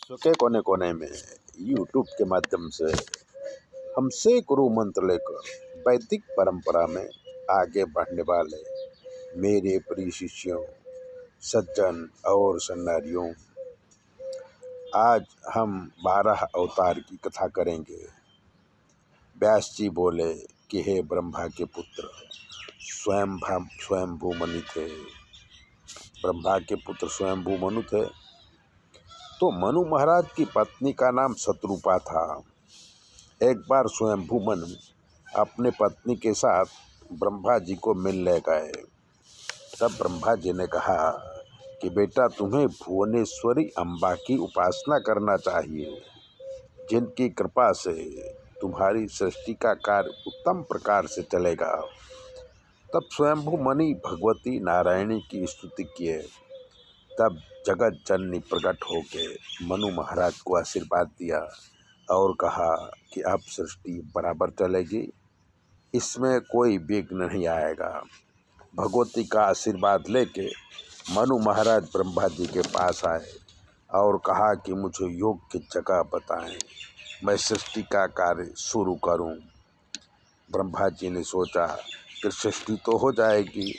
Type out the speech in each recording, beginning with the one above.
विश्व के कोने कोने में यूट्यूब के माध्यम से हमसे गुरु मंत्र लेकर वैदिक परंपरा में आगे बढ़ने वाले मेरे प्रिय शिष्यों, सज्जन और सन्नारियों, आज हम 12 अवतार की कथा करेंगे। व्यास जी बोले कि हे ब्रह्मा के पुत्र, स्वयंभू मनु थे। ब्रह्मा के पुत्र स्वयंभू मनु थे। तो मनु महाराज की पत्नी का नाम शत्रुपा था। एक बार स्वयंभू मनु अपने पत्नी के साथ ब्रह्मा जी को मिलने गए। तब ब्रह्मा जी ने कहा कि बेटा, तुम्हें भुवनेश्वरी अम्बा की उपासना करना चाहिए, जिनकी कृपा से तुम्हारी सृष्टि का कार्य उत्तम प्रकार से चलेगा। तब स्वयंभू मनु भगवती नारायणी की स्तुति किए। तब जगत जननी प्रकट होके मनु महाराज को आशीर्वाद दिया और कहा कि अब सृष्टि बराबर चलेगी, इसमें कोई विघ्न नहीं आएगा। भगवती का आशीर्वाद लेके मनु महाराज ब्रह्मा जी के पास आए और कहा कि मुझे योग्य जगह बताएं, मैं सृष्टि का कार्य शुरू करूं। ब्रह्मा जी ने सोचा कि सृष्टि तो हो जाएगी,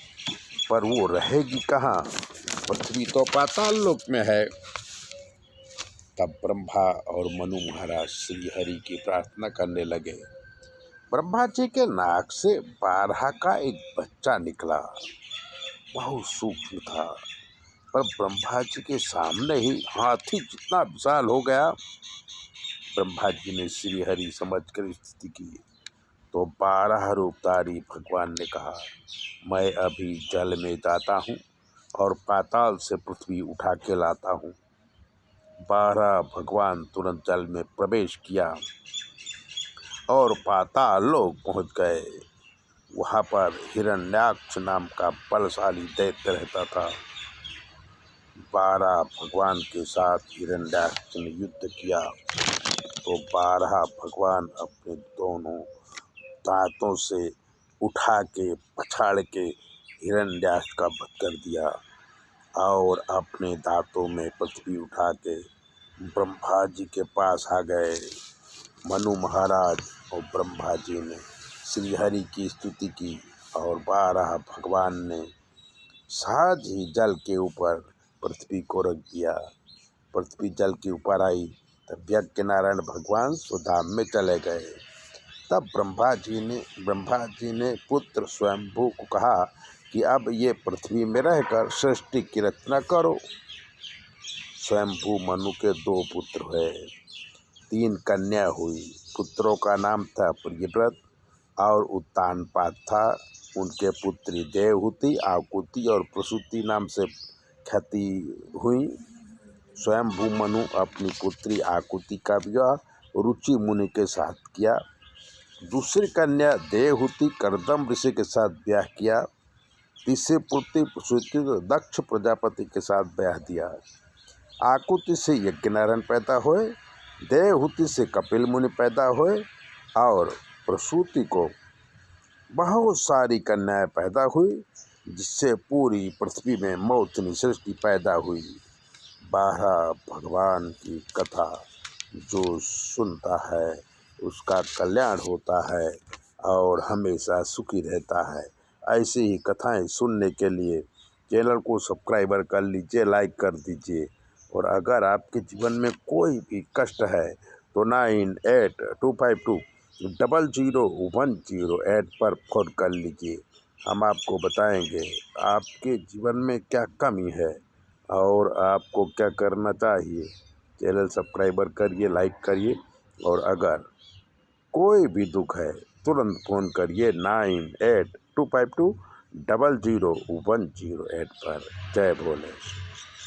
पर वो रहेगी कहाँ? पृथ्वी तो पाताल लोक में है। तब ब्रह्मा और मनु महाराज श्री हरि की प्रार्थना करने लगे। ब्रह्मा जी के नाक से 12 का एक बच्चा निकला। बहुत सूक्ष्म था, पर ब्रह्मा जी के सामने ही हाथी जितना विशाल हो गया। ब्रह्मा जी ने श्री हरि समझ कर स्तुति की तो 12 रूपधारी भगवान ने कहा, मैं अभी जल में जाता हूँ और पाताल से पृथ्वी उठा के लाता हूँ। 12 भगवान तुरंत जल में प्रवेश किया और पाताल लोक पहुँच गए। वहाँ पर हिरण्याक्ष नाम का बलशाली दैत्य रहता था। 12 भगवान के साथ हिरण्याक्ष ने युद्ध किया तो 12 भगवान अपने दोनों दांतों से उठा के पछाड़ के हिरण्याक्ष का वध कर दिया और अपने दांतों में पृथ्वी उठा के ब्रह्मा जी के पास आ गए। मनु महाराज और ब्रह्मा जी ने श्री हरि की स्तुति की और 12 भगवान ने सहज ही जल के ऊपर पृथ्वी को रख दिया। पृथ्वी जल के ऊपर आई तब यज्ञ नारायण भगवान स्वधाम में चले गए। तब ब्रह्मा जी ने पुत्र स्वयंभू को कहा कि अब ये पृथ्वी में रहकर सृष्टि की रचना करो। स्वयंभू मनु के 2 पुत्र हुए, 3 कन्या हुई। पुत्रों का नाम था प्रियव्रत और उत्तानपाद था। उनके पुत्री देवहूति, आकुति और प्रसूति नाम से ख्याति हुई। स्वयंभू मनु अपनी पुत्री आकुति का विवाह रुचि मुनि के साथ किया। दूसरी कन्या देवहूति कर्दम ऋषि के साथ ब्याह किया। तीसरी पुत्री प्रसूति दक्ष प्रजापति के साथ ब्याह दिया। आकुति से यज्ञनारायण पैदा हुए, देवहूति से कपिल मुनि पैदा हुए और प्रसूति को बहुत सारी कन्याएं पैदा हुई, जिससे पूरी पृथ्वी में मौतनी सृष्टि पैदा हुई। 12 भगवान की कथा जो सुनता है उसका कल्याण होता है और हमेशा सुखी रहता है। ऐसी ही कथाएं सुनने के लिए चैनल को सब्सक्राइबर कर लीजिए, लाइक कर दीजिए। और अगर आपके जीवन में कोई भी कष्ट है तो 9822001008 पर फ़ोन कर लीजिए। हम आपको बताएंगे आपके जीवन में क्या कमी है और आपको क्या करना चाहिए। चैनल सब्सक्राइबर करिए, लाइक करिए और अगर कोई भी दुख है तुरंत फ़ोन करिए 9822001008 पर। जय भोले।